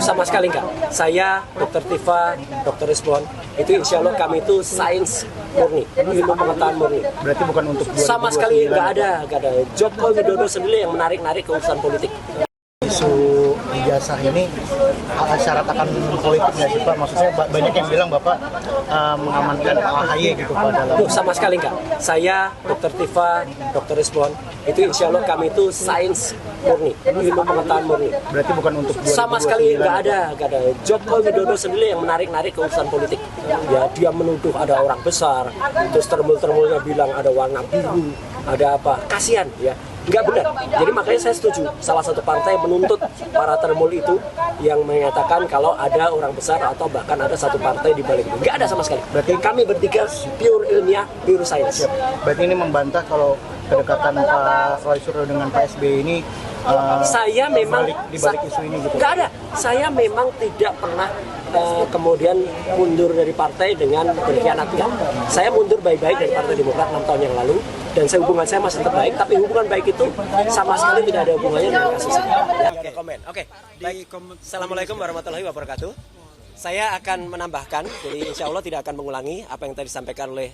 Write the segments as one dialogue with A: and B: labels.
A: Sama sekali enggak. Saya, Dr. Tifa, Dr. Rizwan, itu insya Allah kami itu sains murni, ilmu pengetahuan murni.
B: Berarti bukan untuk 2029.
A: Sama sekali enggak ada. Joko Widodo sendiri yang menarik-narik ke urusan politik.
B: Isu ijazah ini syarat akan politik nggak sih Pak? Maksudnya banyak yang bilang Bapak mengamankan AHY gitu Pak dalam...
A: Sama sekali enggak. Saya, Dr. Tifa, Dr. Rizwan, itu insya Allah kami itu sains murni, ilmu pengetahuan murni.
B: Berarti bukan untuk 2029.
A: Sama sekali enggak ada. Joko Widodo sendiri yang menarik-narik ke urusan politik. Ya, dia menuduh ada orang besar, terus termul-termulnya bilang ada warna biru, ada apa? Kasihan ya. Enggak benar. Jadi makanya saya setuju salah satu partai menuntut para termul itu yang menyatakan kalau ada orang besar atau bahkan ada satu partai di balik itu. Enggak ada sama sekali. Berarti kami bertiga pure ilmiah, pure sains.
B: Berarti ini membantah kalau kedekatan Pak Roy Suryo dengan Pak SBY ini
A: saya memang
B: di balik isu ini gitu.
A: Enggak ada. Saya memang tidak pernah kemudian mundur dari partai dengan berkhianat. Saya mundur baik-baik dari Partai Demokrat 6 tahun yang lalu dan hubungan saya masih tetap baik, tapi hubungan baik itu sama sekali tidak ada hubungannya dengan kasus ini. Ya, komen. Oke. Baik. Assalamualaikum warahmatullahi wabarakatuh. Saya akan menambahkan, jadi insya Allah tidak akan mengulangi apa yang tadi disampaikan oleh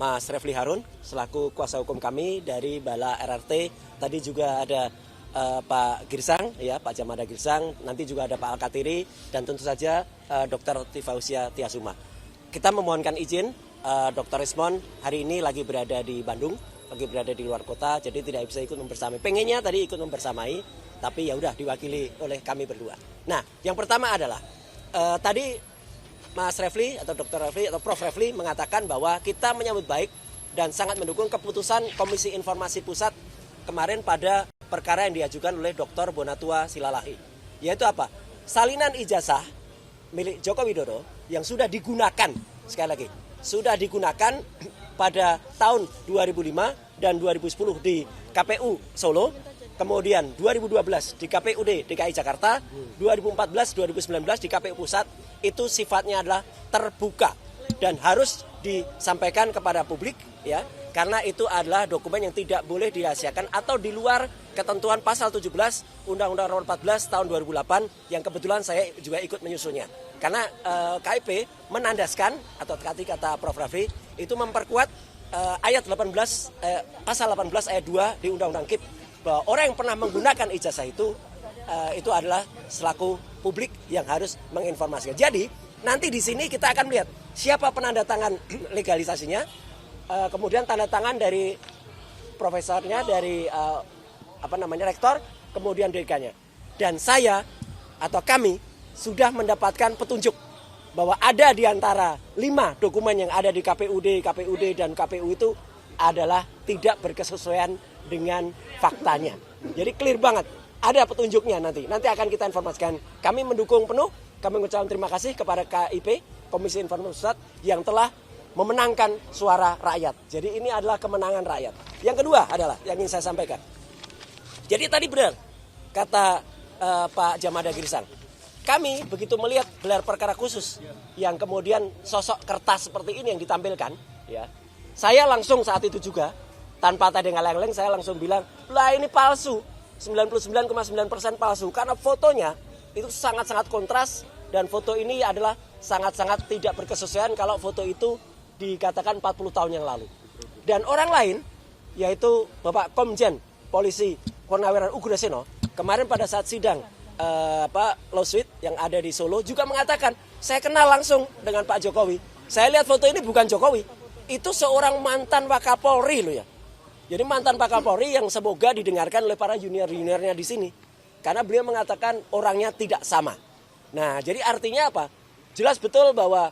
A: Mas Refli Harun selaku kuasa hukum kami dari Bala RRT. Tadi juga ada Pak Girsang, ya Pak Jamada Girsang, nanti juga ada Pak Alkatiri dan tentu saja Dr. Tifausia Tiasuma. Kita memohonkan izin, Dr. Rizwan hari ini lagi berada di Bandung, lagi berada di luar kota, jadi tidak bisa ikut membersamai. Pengennya tadi ikut membersamai, tapi ya udah diwakili oleh kami berdua. Nah, yang pertama adalah tadi Mas Refli atau Dr. Refli atau Prof. Refli mengatakan bahwa kita menyambut baik dan sangat mendukung keputusan Komisi Informasi Pusat kemarin pada perkara yang diajukan oleh Dr. Bonatua Silalahi. Yaitu apa? Salinan ijazah milik Joko Widodo yang sudah digunakan, sekali lagi, sudah digunakan pada tahun 2005 dan 2010 di KPU Solo, kemudian 2012 di KPUD DKI Jakarta, 2014-2019 di KPU Pusat, itu sifatnya adalah terbuka dan harus disampaikan kepada publik, ya. Karena itu adalah dokumen yang tidak boleh dirahasiakan atau di luar ketentuan pasal 17 Undang-Undang Nomor 14 tahun 2008 yang kebetulan saya juga ikut menyusunnya. Karena KIP menandaskan atau kata Prof. Raffi itu memperkuat ayat 18 pasal 18 ayat 2 di Undang-Undang KIP bahwa orang yang pernah menggunakan ijazah itu adalah selaku publik yang harus menginformasikan. Jadi nanti di sini kita akan melihat siapa penandatangan legalisasinya. Kemudian tanda tangan dari profesornya, dari rektor, kemudian dekannya. Dan saya atau kami sudah mendapatkan petunjuk bahwa ada di antara 5 dokumen yang ada di KPUD dan KPU itu adalah tidak berkesesuaian dengan faktanya. Jadi clear banget, ada petunjuknya nanti akan kita informasikan. Kami mendukung penuh, kami mengucapkan terima kasih kepada KIP, Komisi Informasi Pusat yang telah memenangkan suara rakyat. Jadi ini adalah kemenangan rakyat. Yang kedua adalah yang ingin saya sampaikan. Jadi tadi benar kata Pak Jamada Girsang. Kami begitu melihat gelar perkara khusus yang kemudian sosok kertas seperti ini yang ditampilkan, ya. Saya langsung saat itu juga tanpa tadi ngaleng-ngaleng saya langsung bilang, "Lah ini palsu. 99,9% palsu." Karena fotonya itu sangat-sangat kontras dan foto ini adalah sangat-sangat tidak berkesesuaian kalau foto itu dikatakan 40 tahun yang lalu. Dan orang lain, yaitu Bapak Komjen Polisi Purnawiran Ugraseno, kemarin pada saat sidang lawsuit yang ada di Solo juga mengatakan, saya kenal langsung dengan Pak Jokowi. Saya lihat foto ini bukan Jokowi, itu seorang mantan Wakapolri loh ya. Jadi mantan Wakapolri yang semoga didengarkan oleh para junior-juniornya di sini. Karena beliau mengatakan orangnya tidak sama. Nah, jadi artinya apa? Jelas betul bahwa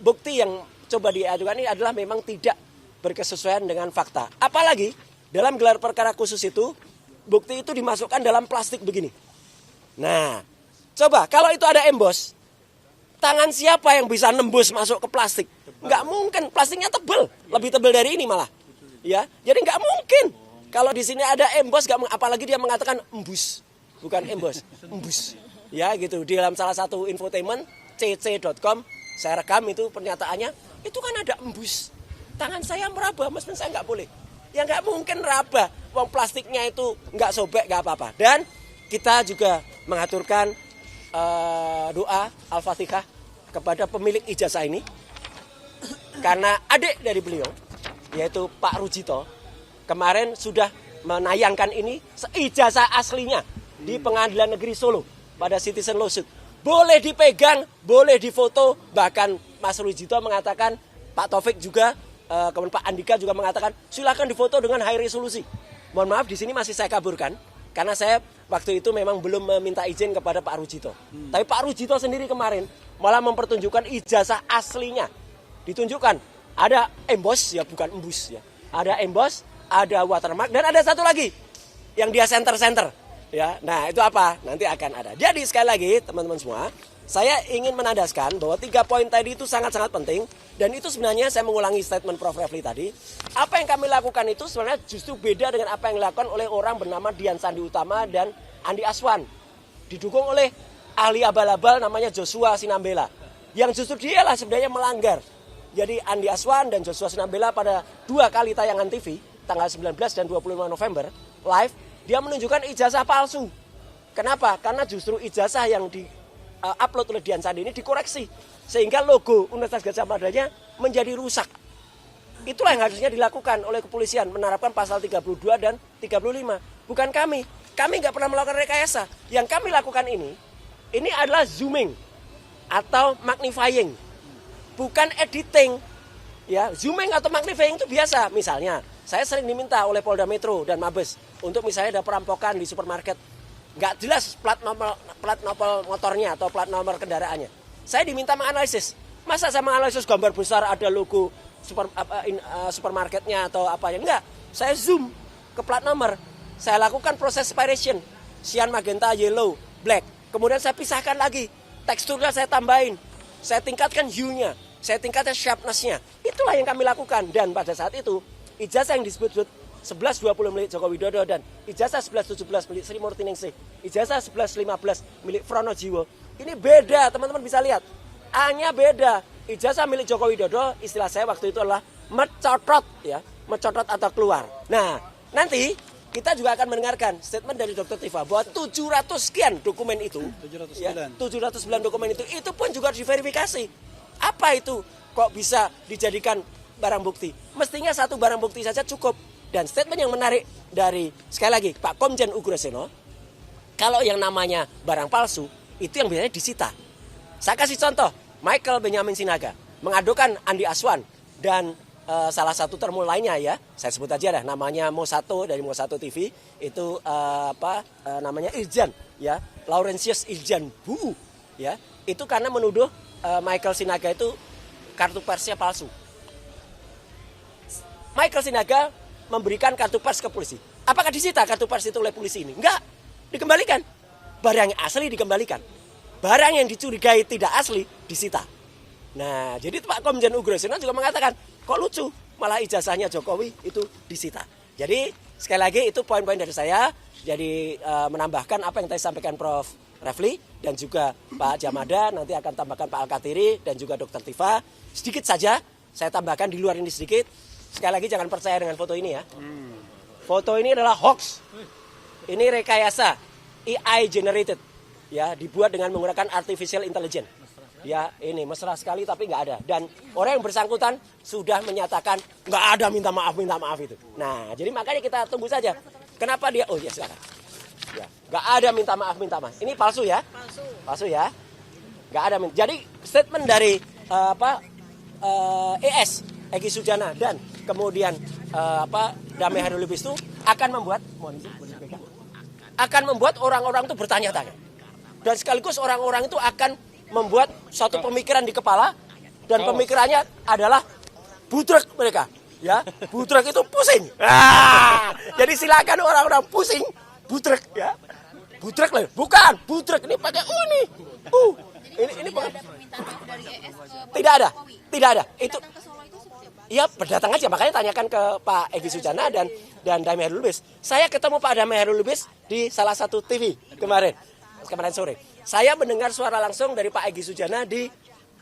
A: bukti yang coba diajukan ini adalah memang tidak berkesesuaian dengan fakta. Apalagi dalam gelar perkara khusus itu, bukti itu dimasukkan dalam plastik begini. Nah, coba kalau itu ada embos, tangan siapa yang bisa nembus masuk ke plastik? Nggak mungkin, plastiknya tebal, lebih tebal dari ini malah. Ya, jadi nggak mungkin. Kalau di sini ada embos, apalagi dia mengatakan embus, bukan embos, embus. Ya gitu, di dalam salah satu infotainment, cc.com, saya rekam itu pernyataannya, itu kan ada embus. Tangan saya meraba, meskipun saya nggak boleh. Ya nggak mungkin raba, uang plastiknya itu nggak sobek, nggak apa-apa. Dan kita juga mengaturkan doa Al-Fatihah kepada pemilik ijazah ini, karena adik dari beliau, yaitu Pak Rujito, kemarin sudah menayangkan ini ijazah aslinya di Pengadilan Negeri Solo pada citizen lawsuit. Boleh dipegang, boleh difoto, bahkan Mas Rujito mengatakan, Pak Taufik juga, kemudian Pak Andika juga mengatakan, silakan difoto dengan high resolusi. Mohon maaf, di sini masih saya kaburkan, karena saya waktu itu memang belum meminta izin kepada Pak Rujito. Tapi Pak Rujito sendiri kemarin malah mempertunjukkan ijazah aslinya. Ditunjukkan, ada emboss, ya bukan embus ya. Ada emboss, ada watermark, dan ada satu lagi yang dia center-center. Ya, nah itu apa? Nanti akan ada. Jadi sekali lagi teman-teman semua, saya ingin menandaskan bahwa 3 poin tadi itu sangat-sangat penting. Dan itu sebenarnya saya mengulangi statement Prof. Refli tadi. Apa yang kami lakukan itu sebenarnya justru beda dengan apa yang dilakukan oleh orang bernama Dian Sandi Utama dan Andi Aswan. Didukung oleh ahli abal-abal namanya Joshua Sinambela. Yang justru dialah sebenarnya melanggar. Jadi Andi Aswan dan Joshua Sinambela pada 2 kali tayangan TV, tanggal 19 dan 25 November, live, dia menunjukkan ijazah palsu. Kenapa? Karena justru ijazah yang di-upload oleh Dian Sandi ini dikoreksi. Sehingga logo Universitas Gadjah Madanya menjadi rusak. Itulah yang harusnya dilakukan oleh kepolisian, menerapkan pasal 32 dan 35. Bukan kami. Kami nggak pernah melakukan rekayasa. Yang kami lakukan ini adalah zooming atau magnifying. Bukan editing. Ya, zooming atau magnifying itu biasa. Misalnya, saya sering diminta oleh Polda Metro dan Mabes untuk misalnya ada perampokan di supermarket, nggak jelas plat nomor motornya atau plat nomor kendaraannya. Saya diminta menganalisis. Masa saya menganalisis gambar besar ada logo supermarketnya atau apanya? Enggak. Saya zoom ke plat nomor. Saya lakukan proses separation, cyan, magenta, yellow, black. Kemudian saya pisahkan lagi. Teksturnya saya tambahin. Saya tingkatkan hue-nya. Saya tingkatkan sharpness-nya. Itulah yang kami lakukan. Dan pada saat itu, ijazah yang disebut 1120 milik Joko Widodo dan ijazah 1117 milik Sri Murtiningsih, ijazah 1115 milik Frono Jiwo. Ini beda, teman-teman bisa lihat. A-nya beda. Ijazah milik Joko Widodo, istilah saya waktu itu adalah mencotot, ya, mencotot atau keluar. Nah, nanti kita juga akan mendengarkan statement dari Dr. Tifa bahwa 700 sekian dokumen itu, 709 dokumen itu pun juga diverifikasi. Apa itu? Kok bisa dijadikan barang bukti? Mestinya satu barang bukti saja cukup. Dan statement yang menarik dari, sekali lagi, Pak Komjen Ugraseno, kalau yang namanya barang palsu, itu yang biasanya disita. Saya kasih contoh, Michael Benyamin Sinaga mengadukan Andi Aswan dan salah satu termul lainnya ya, saya sebut aja dah, namanya Mosato dari Mosato TV, itu namanya Irjan, ya, Laurentius Irjan Buu, ya, itu karena menuduh Michael Sinaga itu kartu persnya palsu. Michael Sinaga memberikan kartu pers ke polisi. Apakah disita kartu pers itu oleh polisi ini? Enggak, dikembalikan. Barang yang asli dikembalikan. Barang yang dicurigai tidak asli disita. Nah, jadi Pak Komjen Ugraseno juga mengatakan, kok lucu, malah ijazahnya Jokowi itu disita. Jadi sekali lagi itu poin-poin dari saya. Jadi menambahkan apa yang tadi sampaikan Prof. Refli dan juga Pak Jamada, nanti akan tambahkan Pak Al-Katiri dan juga Dr. Tifa. Sedikit saja, saya tambahkan di luar ini sedikit. Sekali lagi jangan percaya dengan foto ini ya. Foto ini adalah hoax. Ini rekayasa AI generated. Ya, dibuat dengan menggunakan artificial intelligence. Ya, ini mesra sekali tapi nggak ada. Dan orang yang bersangkutan sudah menyatakan nggak ada minta maaf itu. Nah, jadi makanya kita tunggu saja. Kenapa dia? Oh ya silakan. Ya, nggak ada minta maaf. Ini palsu ya? Palsu ya? Nggak ada. Jadi statement dari ES Egy Sujana dan kemudian Damai Hairul Lubis itu akan membuat orang-orang itu bertanya-tanya. Dan sekaligus orang-orang itu akan membuat suatu pemikiran di kepala dan pemikirannya adalah budrek mereka, ya. Budrek itu pusing. Jadi silakan orang-orang pusing, budrek ya. Budrek lah, bukan budrek ini pakai nih. Ini bukan. Tidak ada. Itu ya berdatang aja, makanya tanyakan ke Pak Egy Sujana dan Damai Hairul Lubis. Saya ketemu Pak Damai Hairul Lubis di salah satu TV kemarin sore. Saya mendengar suara langsung dari Pak Egy Sujana di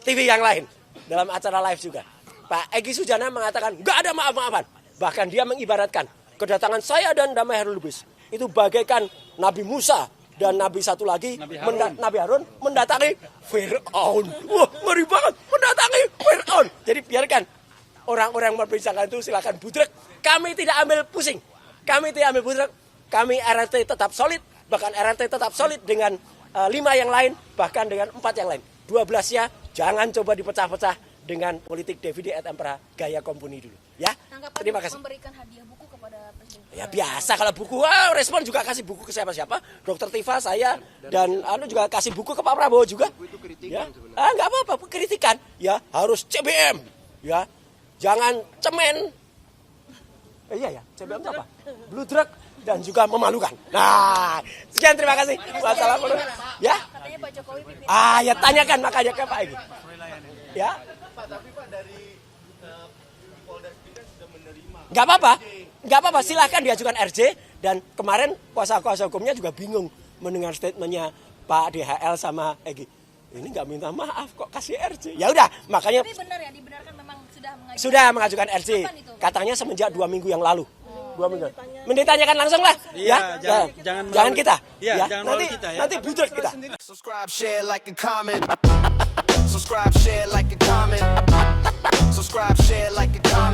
A: TV yang lain dalam acara live juga. Pak Egy Sujana mengatakan nggak ada maaf-maafan. Bahkan dia mengibaratkan kedatangan saya dan Damai Hairul Lubis itu bagaikan Nabi Musa dan nabi satu lagi, Nabi Harun mendatangi Fir'aun. Wah, ngeri banget, mendatangi Fir'aun. Jadi biarkan orang-orang memperbincangkan itu, silakan budrek. Kami tidak ambil pusing, kami tidak ambil budrek. Kami RRT tetap solid, bahkan RRT tetap solid dengan 5 yang lain, bahkan dengan 4 yang lain. 12-nya jangan coba dipecah-pecah dengan politik divide et impera gaya kompuni dulu. Ya, terima kasih.
C: Memberikan hadiah buku kepada Presiden.
A: Ya biasa kalau buku, respon juga kasih buku ke siapa-siapa. Dr. Tifa, saya, dan juga kasih buku ke Pak Prabowo juga. Ya, nggak apa-apa, kritikan. Ya, harus CBM. Ya, jangan cemen. Iya ya, CBM itu apa? Bludruk dan juga memalukan. Nah, sekian terima kasih. Wassalamualaikum. Ya.
C: Katanya Pak Jokowi pimpin.
A: Ya tanyakan makanya ke Pak Egy. Ya. Nggak apa-apa, silahkan diajukan RJ. Dan kemarin kuasa hukumnya juga bingung mendengar statementnya Pak DHL sama Egy. Ini nggak minta maaf kok kasih RJ. Ya udah, makanya
C: Tapi benar ya, dibenarkan memang sudah
A: sudah mengajukan RJ.
C: Kapan itu?
A: Katanya semenjak 2 minggu yang lalu. 2 minggu. Ditanyakan langsung lah.
D: Iya,
A: Ya, jangan kita.
D: Iya,
A: Ya,
D: jangan
A: nanti
D: melalui kita, ya.
A: nanti budrek kita.
E: Subscribe, share, like, and comment. Subscribe, share, like, and comment. Subscribe, share, like, and comment.